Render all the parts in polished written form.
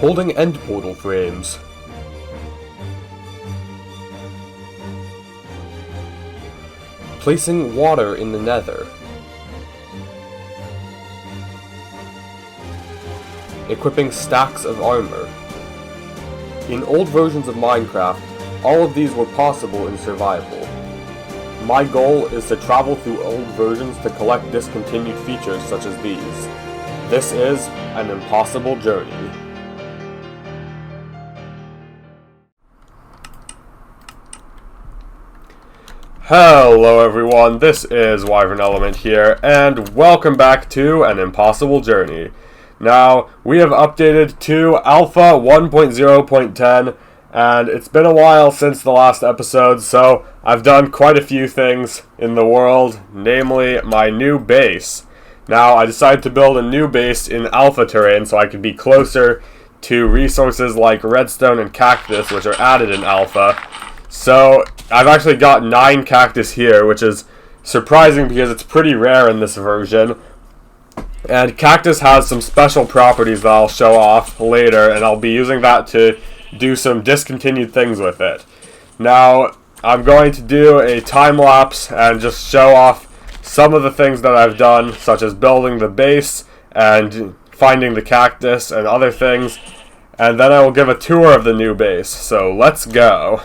Holding end portal frames. Placing water in the nether. Equipping stacks of armor. In old versions of Minecraft, all of these were possible in survival. My goal is to travel through old versions to collect discontinued features such as these. This is an impossible journey. Hello everyone, this is Wyvern Element here, and welcome back to An Impossible Journey. Now, we have updated to Alpha 1.0.10, and it's been a while since the last episode, so I've done quite a few things in the world, namely my new base. Now, I decided to build a new base in Alpha terrain so I could be closer to resources like redstone and cactus, which are added in Alpha. So, I've actually got 9 cactus here, which is surprising because it's pretty rare in this version. And cactus has some special properties that I'll show off later, and I'll be using that to do some discontinued things with it. Now, I'm going to do a time lapse and just show off some of the things that I've done, such as building the base and finding the cactus and other things. And then I will give a tour of the new base. So, let's go.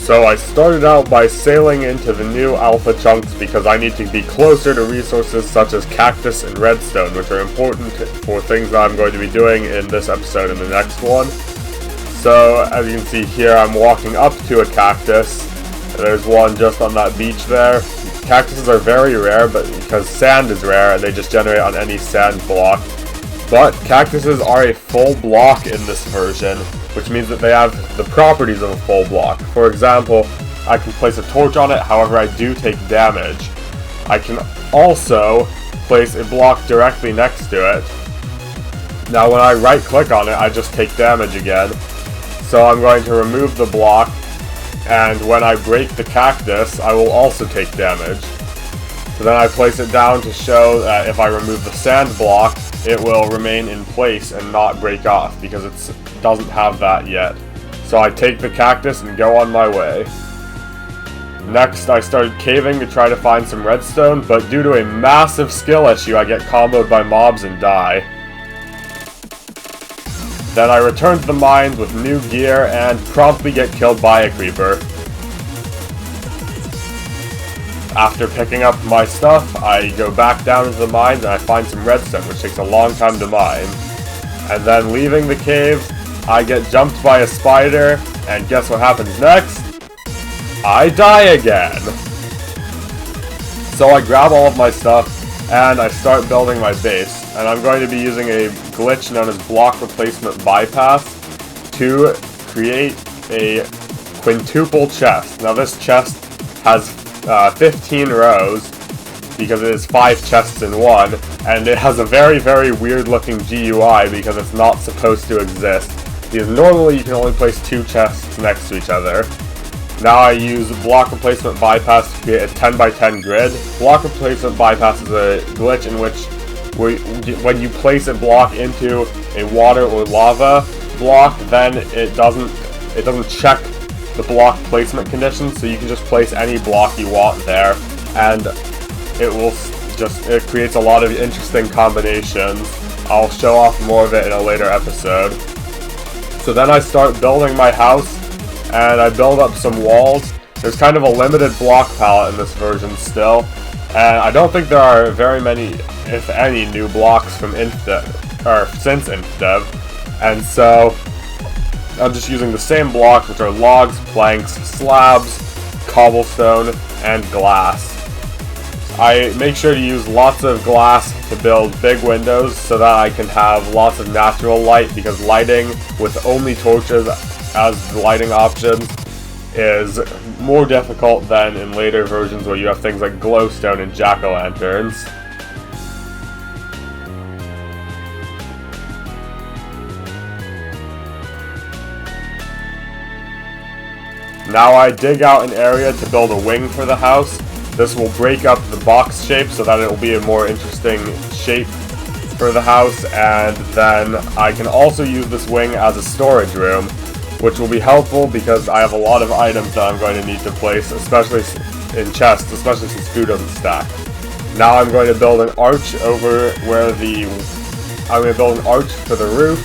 So I started out by sailing into the new alpha chunks because I need to be closer to resources such as cactus and redstone, which are important for things that I'm going to be doing in this episode and the next one. So as you can see here, I'm walking up to a cactus. There's one just on that beach there. Cactuses are very rare, but because sand is rare and they just generate on any sand block. But cactuses are a full block in this version, which means that they have the properties of a full block. For example, I can place a torch on it, however I do take damage. I can also place a block directly next to it. Now when I right click on it, I just take damage again. So I'm going to remove the block, and when I break the cactus, I will also take damage. So then I place it down to show that if I remove the sand block, it will remain in place and not break off, because it doesn't have that yet. So I take the cactus and go on my way. Next, I started caving to try to find some redstone, but due to a massive skill issue, I get comboed by mobs and die. Then I return to the mines with new gear and promptly get killed by a creeper. After picking up my stuff, I go back down into the mines and I find some redstone, which takes a long time to mine. And then leaving the cave, I get jumped by a spider, and guess what happens next? I die again! So I grab all of my stuff, and I start building my base. And I'm going to be using a glitch known as block replacement bypass to create a quintuple chest. Now this chest has 15 rows, because it is 5 chests in one, and it has a very, very weird looking GUI because it's not supposed to exist, because normally you can only place 2 chests next to each other. Now I use block replacement bypass to create a 10 by 10 grid. Block replacement bypass is a glitch in which when you place a block into a water or lava block, then it doesn't check the block placement conditions, so you can just place any block you want there, and it creates a lot of interesting combinations I'll show off more of it in a later episode. So then I start building my house, and I build up some walls. There's kind of a limited block palette in this version still, and I don't think there are very many, if any, new blocks from InfDev, or since InfDev, and so I'm just using the same blocks, which are logs, planks, slabs, cobblestone, and glass. I make sure to use lots of glass to build big windows so that I can have lots of natural light, because lighting with only torches as the lighting options is more difficult than in later versions where you have things like glowstone and jack-o'-lanterns. Now I dig out an area to build a wing for the house. This will break up the box shape so that it will be a more interesting shape for the house, and then I can also use this wing as a storage room, which will be helpful because I have a lot of items that I'm going to need to place, especially in chests, especially since food doesn't stack. Now I'm going to build an arch over where I'm going to build an arch for the roof,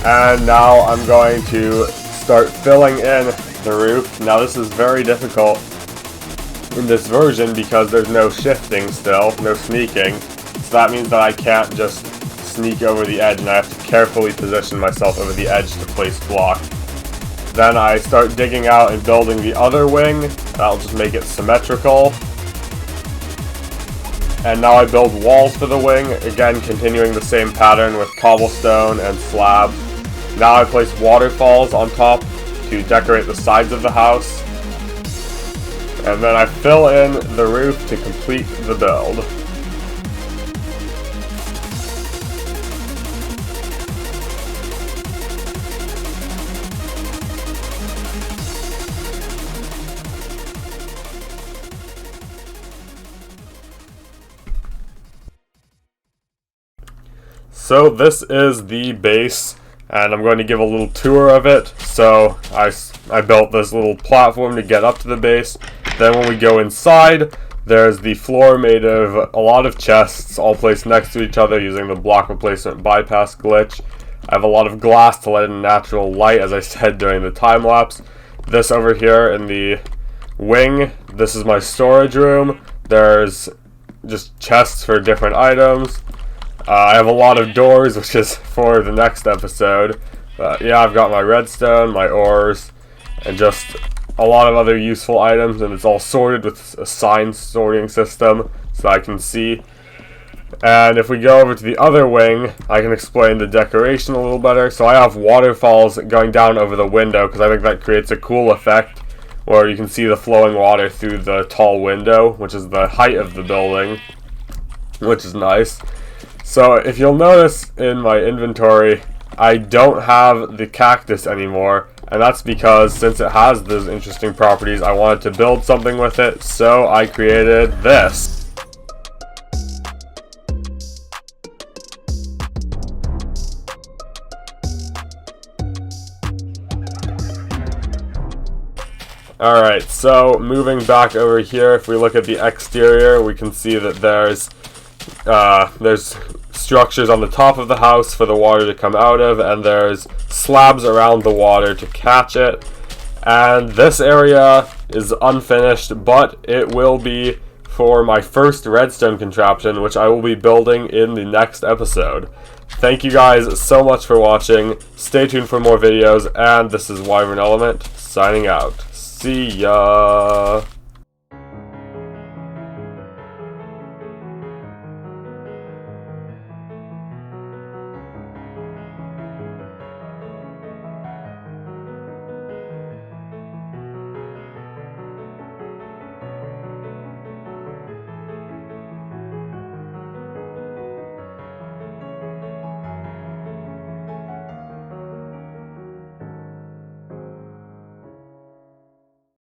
and now I'm going to start filling in the roof. Now this is very difficult in this version because there's no shifting still, no sneaking, so that means that I can't just sneak over the edge and I have to carefully position myself over the edge to place block. Then I start digging out and building the other wing. That'll just make it symmetrical. And now I build walls for the wing, again continuing the same pattern with cobblestone and slabs. Now I place waterfalls on top to decorate the sides of the house. And then I fill in the roof to complete the build. So this is the base, and I'm going to give a little tour of it. So I built this little platform to get up to the base. Then when we go inside, there's the floor made of a lot of chests all placed next to each other using the block replacement bypass glitch. I have a lot of glass to let in natural light, as I said during the time lapse. This over here in the wing, this is my storage room. There's just chests for different items. I have a lot of doors, which is for the next episode. But yeah, I've got my redstone, my ores, and just a lot of other useful items, and it's all sorted with a sign sorting system so I can see. And if we go over to the other wing, I can explain the decoration a little better. So I have waterfalls going down over the window because I think that creates a cool effect where you can see the flowing water through the tall window, which is the height of the building, which is nice. So if you'll notice in my inventory, I don't have the cactus anymore, and that's because since it has those interesting properties, I wanted to build something with it, so I created this. Alright, so moving back over here, if we look at the exterior, we can see that there's structures on the top of the house for the water to come out of, and there's slabs around the water to catch it. And this area is unfinished, but it will be for my first redstone contraption, which I will be building in the next episode. Thank you guys so much for watching. Stay tuned for more videos, and this is Wyvern Element signing out. See ya!